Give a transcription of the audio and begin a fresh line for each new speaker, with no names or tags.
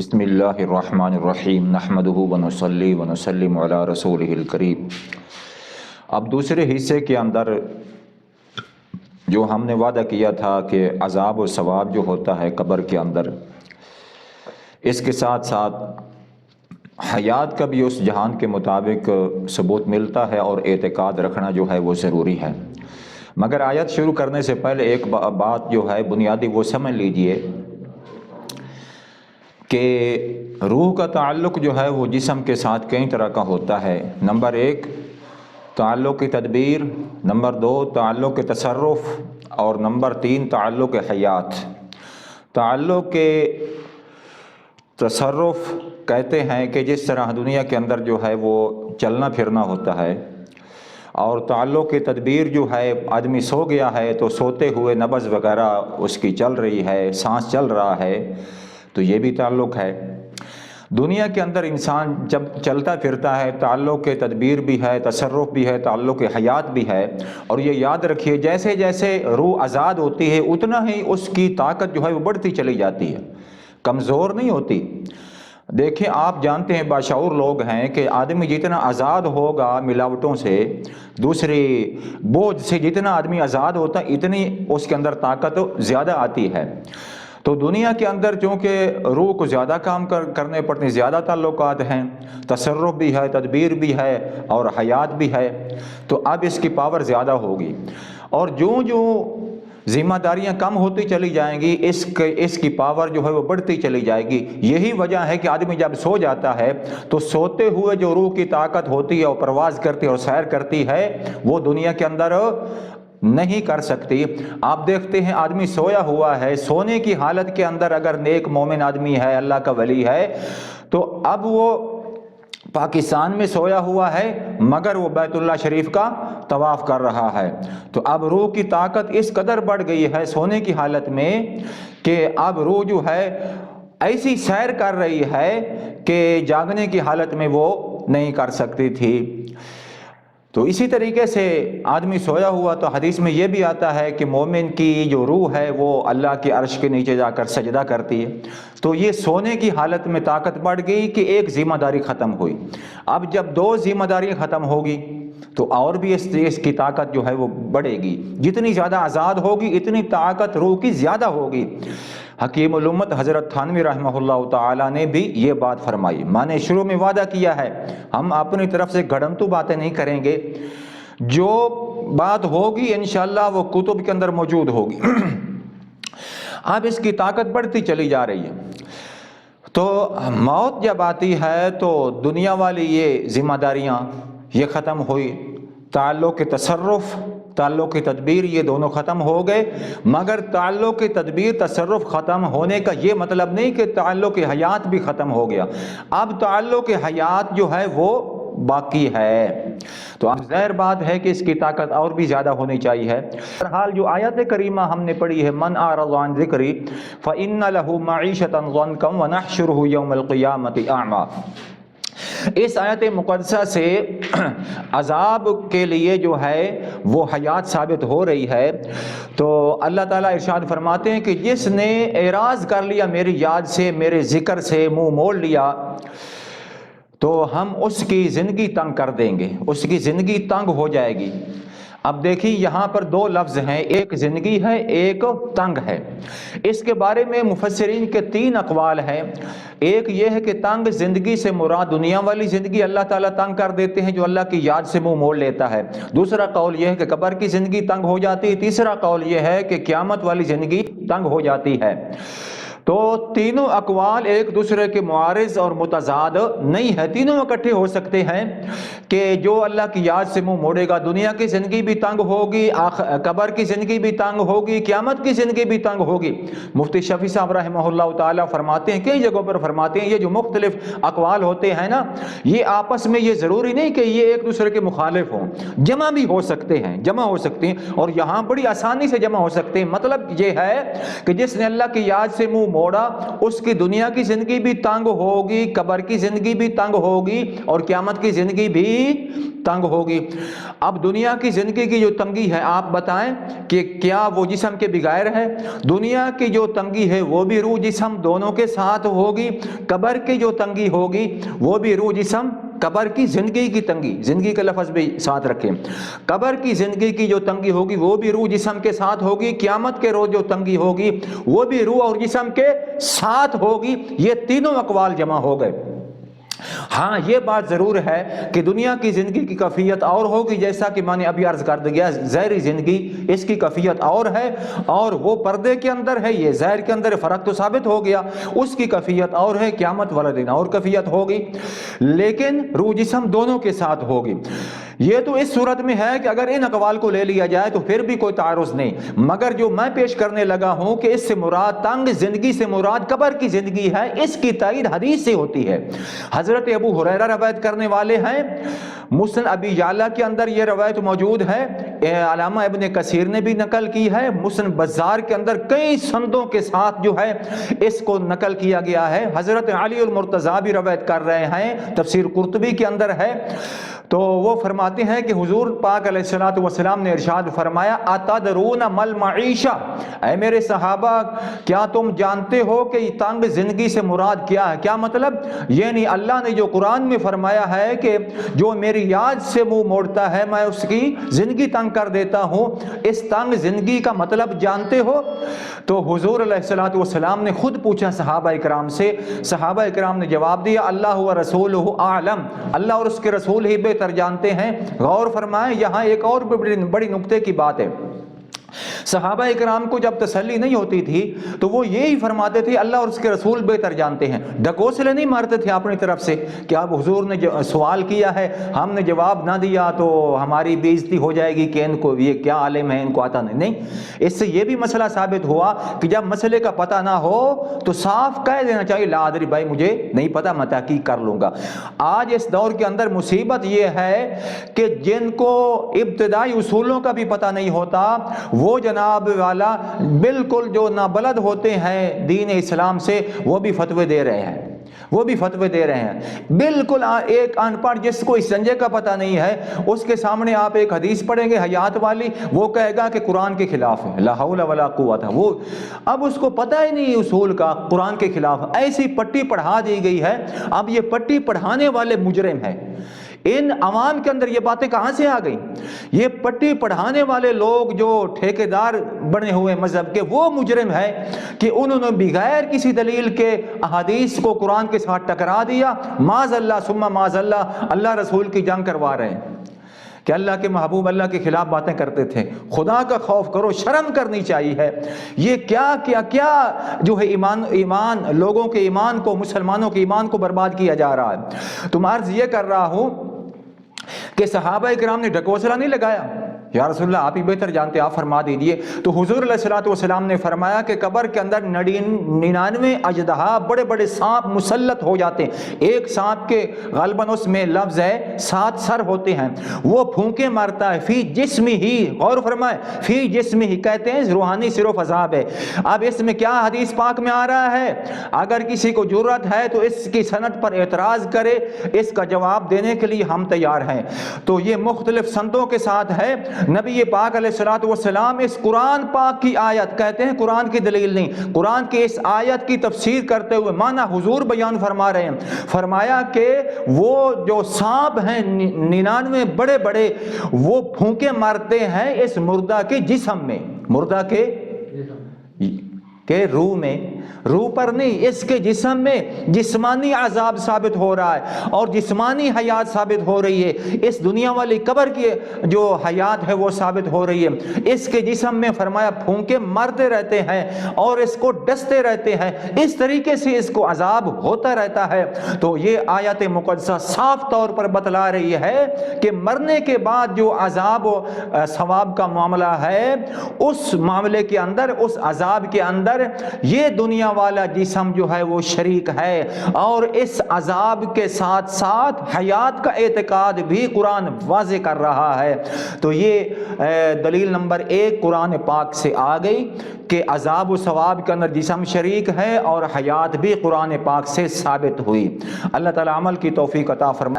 بسم اللہ الرحمن الرحیم نحمدہ ونصلی ونسلم علی رسولہ الکریم۔ اب دوسرے حصے کے اندر جو ہم نے وعدہ کیا تھا کہ عذاب و ثواب جو ہوتا ہے قبر کے اندر، اس کے ساتھ ساتھ حیات کا بھی اس جہان کے مطابق ثبوت ملتا ہے اور اعتقاد رکھنا جو ہے وہ ضروری ہے۔ مگر آیت شروع کرنے سے پہلے ایک بات جو ہے بنیادی وہ سمجھ لیجئے کہ روح کا تعلق جو ہے وہ جسم کے ساتھ کئی طرح کا ہوتا ہے۔ نمبر ایک تعلق تدبیر، نمبر دو تعلق تصرف، اور نمبر تین تعلق حیات۔ تعلق تصرف کہتے ہیں کہ جس طرح دنیا کے اندر جو ہے وہ چلنا پھرنا ہوتا ہے، اور تعلق تدبیر جو ہے آدمی سو گیا ہے تو سوتے ہوئے نبض وغیرہ اس کی چل رہی ہے، سانس چل رہا ہے، تو یہ بھی تعلق ہے۔ دنیا کے اندر انسان جب چلتا پھرتا ہے تعلق تدبیر بھی ہے، تصرف بھی ہے، تعلق حیات بھی ہے۔ اور یہ یاد رکھیے جیسے جیسے روح آزاد ہوتی ہے اتنا ہی اس کی طاقت جو ہے وہ بڑھتی چلی جاتی ہے، کمزور نہیں ہوتی۔ دیکھیں آپ جانتے ہیں باشعور لوگ ہیں کہ آدمی جتنا آزاد ہوگا ملاوٹوں سے، دوسری بوجھ سے جتنا آدمی آزاد ہوتا ہے اتنی اس کے اندر طاقت زیادہ آتی ہے۔ تو دنیا کے اندر چونکہ روح کو زیادہ کام کرنے پڑتے ہیں، زیادہ تعلقات ہیں، تصرف بھی ہے، تدبیر بھی ہے اور حیات بھی ہے، تو اب اس کی پاور زیادہ ہوگی۔ اور جو ذمہ داریاں کم ہوتی چلی جائیں گی اس کی پاور جو ہے وہ بڑھتی چلی جائے گی۔ یہی وجہ ہے کہ آدمی جب سو جاتا ہے تو سوتے ہوئے جو روح کی طاقت ہوتی ہے اور پرواز کرتی ہے اور سیر کرتی ہے وہ دنیا کے اندر نہیں کر سکتی۔ آپ دیکھتے ہیں آدمی سویا ہوا ہے، سونے کی حالت کے اندر اگر نیک مومن آدمی ہے، اللہ کا ولی ہے، تو اب وہ پاکستان میں سویا ہوا ہے مگر وہ بیت اللہ شریف کا طواف کر رہا ہے، تو اب روح کی طاقت اس قدر بڑھ گئی ہے سونے کی حالت میں کہ اب روح جو ہے ایسی سیر کر رہی ہے کہ جاگنے کی حالت میں وہ نہیں کر سکتی تھی۔ تو اسی طریقے سے آدمی سویا ہوا تو حدیث میں یہ بھی آتا ہے کہ مومن کی جو روح ہے وہ اللہ کے عرش کے نیچے جا کر سجدہ کرتی ہے۔ تو یہ سونے کی حالت میں طاقت بڑھ گئی کہ ایک ذمہ داری ختم ہوئی۔ اب جب دو ذمہ داری ختم ہوگی تو اور بھی اس کی طاقت جو ہے وہ بڑھے گی۔ جتنی زیادہ آزاد ہوگی اتنی طاقت روح کی زیادہ ہوگی۔ حکیم الامت حضرت تھانوی رحمہ اللہ تعالیٰ نے بھی یہ بات فرمائی۔ میں نے شروع میں وعدہ کیا ہے ہم اپنی طرف سے گھڑنتو باتیں نہیں کریں گے، جو بات ہوگی انشاءاللہ وہ کتب کے اندر موجود ہوگی۔ اب اس کی طاقت بڑھتی چلی جا رہی ہے، تو موت جب آتی ہے تو دنیا والی یہ ذمہ داریاں یہ ختم ہوئی، تعلق تصرف، تعلق تدبیر یہ دونوں ختم ہو گئے۔ مگر تعلق تدبیر تصرف ختم ہونے کا یہ مطلب نہیں کہ تعلق حیات بھی ختم ہو گیا، اب تعلق حیات جو ہے وہ باقی ہے۔ تو اب ظاہر بات ہے کہ اس کی طاقت اور بھی زیادہ ہونی چاہیے۔ بہرحال جو آیت کریمہ ہم نے پڑھی ہے من اعرض عن ذکری فإن له معیشۃ ضنکا ونحشرہ یوم القیامۃ اعمی، اس آیت مقدسہ سے عذاب کے لیے جو ہے وہ حیات ثابت ہو رہی ہے۔ تو اللہ تعالیٰ ارشاد فرماتے ہیں کہ جس نے اعراض کر لیا میری یاد سے، میرے ذکر سے منہ موڑ لیا، تو ہم اس کی زندگی تنگ کر دیں گے، اس کی زندگی تنگ ہو جائے گی۔ اب دیکھیں یہاں پر دو لفظ ہیں، ایک زندگی ہے ایک تنگ ہے۔ اس کے بارے میں مفسرین کے تین اقوال ہیں۔ ایک یہ ہے کہ تنگ زندگی سے مراد دنیا والی زندگی اللہ تعالیٰ تنگ کر دیتے ہیں جو اللہ کی یاد سے منہ موڑ لیتا ہے۔ دوسرا قول یہ ہے کہ قبر کی زندگی تنگ ہو جاتی ہے۔ تیسرا قول یہ ہے کہ قیامت والی زندگی تنگ ہو جاتی ہے۔ تو تینوں اقوال ایک دوسرے کے معارض اور متضاد نہیں ہے، تینوں اکٹھے ہو سکتے ہیں کہ جو اللہ کی یاد سے منہ موڑے گا دنیا کی زندگی بھی تنگ ہوگی، قبر کی زندگی بھی تنگ ہوگی، قیامت کی زندگی بھی تنگ ہوگی۔ مفتی شفیع صاحب رحمہ اللہ تعالیٰ فرماتے ہیں، کئی جگہوں پر فرماتے ہیں یہ جو مختلف اقوال ہوتے ہیں نا، یہ آپس میں یہ ضروری نہیں کہ یہ ایک دوسرے کے مخالف ہوں، جمع بھی ہو سکتے ہیں، جمع ہو سکتے ہیں، اور یہاں بڑی آسانی سے جمع ہو سکتے ہیں۔ مطلب یہ ہے کہ جس نے اللہ کی یاد سے منہ मुंह मोड़ा उसकी दुनिया की जिंदगी भी तंग होगी, कब्र की जिंदगी भी तंग होगी और क़यामत की जिंदगी भी तंग होगी। अब दुनिया की जिंदगी की जो तंगी है, आप बताएं कि क्या वो जिस्म के बगैर है? दुनिया की जो तंगी है वो भी रूह जिस्म दोनों के साथ होगी। कब्र की जो तंगी होगी वो भी रूह जिस्म, कब्र की जिंदगी की तंगी, जिंदगी का लफ्ज़ भी साथ रखें, कब्र की जिंदगी की जो तंगी होगी वो भी रूह जिस्म के साथ होगी। क़यामत के रोज़ जो तंगी होगी वो भी रूह और जिस्म के साथ होगी। ये तीनों अक़वाल जमा हो गए। हाँ, ये बात ज़रूर है कि दुनिया की ज़िंदगी की कैफियत और होगी, जैसा कि मैंने अभी अर्ज़ कर दिया, ज़हरी ज़िंदगी इसकी कैफियत और है, और वो पर्दे के अंदर है, ये ज़हर के अंदर, फ़र्क तो साबित हो गया। उसकी कैफियत और है, क़यामत वाला दिन और कैफियत होगी, लेकिन रूह जिस्म दोनों के साथ होगी। ये तो इस सूरत में है कि अगर इन अक़वाल को ले लिया जाए तो फिर भी कोई तारुज़ नहीं, मगर जो मैं पेश करने लगा हूँ कि इससे मुराद, तंग ज़िंदगी से मुराद कब्र की ज़िंदगी है, इसकी तायीद हदीस से होती है। हज़रत अबू हुरैरा रवायत करने वाले हैं, मुस्नद अबी याला के अंदर ये रवायत मौजूद है, अल्लामा इब्न कसीर ने भी नकल की है, मुस्नद बज़्ज़ार के अंदर कई संदों के साथ जो है इसको नकल किया गया है। हज़रत अली अल मुर्तज़ा भी रवायत कर रहे हैं, तफसीर कुर्तुबी के अंदर है। तो वो फरमाते हैं कि हुजूर पाक अलैहिस्सलातु वस्सलाम ने इरशाद फरमाया, अतदरून मल मईशा, ऐ मेरे सहाबा क्या तुम जानते हो कि तंग जिंदगी से मुराद क्या है? क्या मतलब? यानी अल्लाह ने जो कुरान में फरमाया है कि जो मेरी याद से मुंह मोड़ता है मैं उसकी जिंदगी तंग कर देता हूँ, इस तंग जिंदगी का मतलब जानते हो? तो हुजूर अलैहिस्सलातु वस्सलाम ने खुद पूछा सहाबा इकराम से, सहाबा इकराम ने जवाब दिया, अल्लाह व रसूलुहु आलम, अल्लाह और उसके रसूल ही बेहतर जानते हैं। गौर फरमाएं, यहाँ एक और बड़ी नुक्ते की बात है। सहाबा इकराम को जब तसल्ली नहीं होती थी तो वो यही फरमाते थे, अल्लाह और उसके रसूल बेहतर जानते हैं। ढकोसले नहीं मारते थे अपनी तरफ से कि अब हुजूर ने सवाल किया है, हमने जवाब ना दिया तो हमारी बेइज्जती हो जाएगी कि इनको ये क्या आलिम है, इनको आता नहीं। इससे ये भी मसला साबित हुआ कि जब मसले का पता ना हो तो साफ कह देना चाहिए, ला अदरी भाई मुझे नहीं पता, मैं तहकीक कर लूँगा। आज इस दौर के अंदर मुसीबत ये है कि जिनको इब्तिदाई उसूलों का भी पता नहीं होता, वो जनाब वाला बिल्कुल जो नाबलद होते हैं दीन इस्लाम से, वो भी फतवे दे रहे हैं, वो भी फतवे दे रहे हैं। बिल्कुल एक अनपढ़ जिसको इस संजय का पता नहीं है, उसके सामने आप एक हदीस पढ़ेंगे हयात वाली, वो कहेगा कि कुरान के खिलाफ है, ला हौला वला कुव्वता, वो अब उसको पता ही नहीं उसूल का, कुरान के खिलाफ ऐसी पट्टी पढ़ा दी गई है। अब ये पट्टी पढ़ाने वाले मुजरिम हैं। इन अवाम के अंदर ये बातें कहाँ से आ गई? ये पट्टी पढ़ाने वाले लोग जो ठेकेदार बने हुए मजहब के, वो मुजरिम है कि उन्होंने बगैर किसी दलील के अहादीस को कुरान के साथ टकरा दिया। माज़अल्लाह सुम्मा माज़अल्लाह, अल्लाह रसूल की जंग करवा रहे हैं कि अल्लाह के महबूब अल्लाह के खिलाफ बातें करते थे। खुदा का खौफ करो, शर्म करनी चाहिए है। ये क्या क्या क्या जो है ईमान लोगों के ईमान को, मुसलमानों के ईमान को बर्बाद किया जा रहा है। तो मैं अर्ज़ ये कर रहा हूँ कि सहाबा इकराम ने ढकोसला नहीं लगाया, या रसूलल्लाह आप ही बेहतर जानते, आप फरमा दीजिए। तो हुजूर अलैहिस्सलातु वस्सलाम ने फरमाया कि कब्र के अंदर 99 अजदहा बड़े बड़े सांप मुसल्लत हो जाते हैं। एक सांप के गलबन उसमें लफ्ज़ है 7 सर होते हैं, वो फूंके मारता है, फी जिस्मी ही, और फरमाए फी जिस्मी ही, कहते हैं रूहानी सिरो फजाब है। अब इसमें क्या हदीस पाक में आ रहा है? अगर किसी को जुर्रत है तो इसकी सनद पर एतराज़ करे, इसका जवाब देने के लिए हम तैयार हैं। तो ये मुख्तलिफ संदों के साथ है। नबी पाक अलैहिस्सलातु वस्सलाम इस कुरान पाक की आयत, कहते हैं कुरान की दलील नहीं, कुरान की इस आयत की तफसीर करते हुए माना हुजूर बयान फरमा रहे हैं, फरमाया कि वो जो सांप हैं 99 बड़े बड़े, वो फूंके मारते हैं इस मुर्दा के जिस्म में, मुर्दा के रूह में, रूह पर नहीं, इसके जिस्म में जिस्मानी अजाब साबित हो रहा है और जिस्मानी हयात साबित हो रही है। इस दुनिया वाली कब्र की जो हयात है वो साबित हो रही है। इसके जिस्म में फरमाया फूंके मारते रहते हैं और इसको डसते रहते हैं, इस तरीके से इसको अजाब होता रहता है। तो ये आयत मुक़द्दसा साफ तौर पर बतला रही है कि मरने के बाद जो अजाब सवाब का मामला है, उस मामले के अंदर, उस अजाब के अंदर, ये दुनिया دنیا والا جسم جو ہے وہ شریک ہے، اور اس عذاب کے ساتھ ساتھ حیات کا اعتقاد بھی قرآن واضح کر رہا ہے۔ تو یہ دلیل نمبر 1 قرآن پاک سے آ گئی کہ عذاب و ثواب کے اندر جسم شریک ہے، اور حیات بھی قرآن پاک سے ثابت ہوئی۔ اللہ تعالی عمل کی توفیق عطا فرمائے۔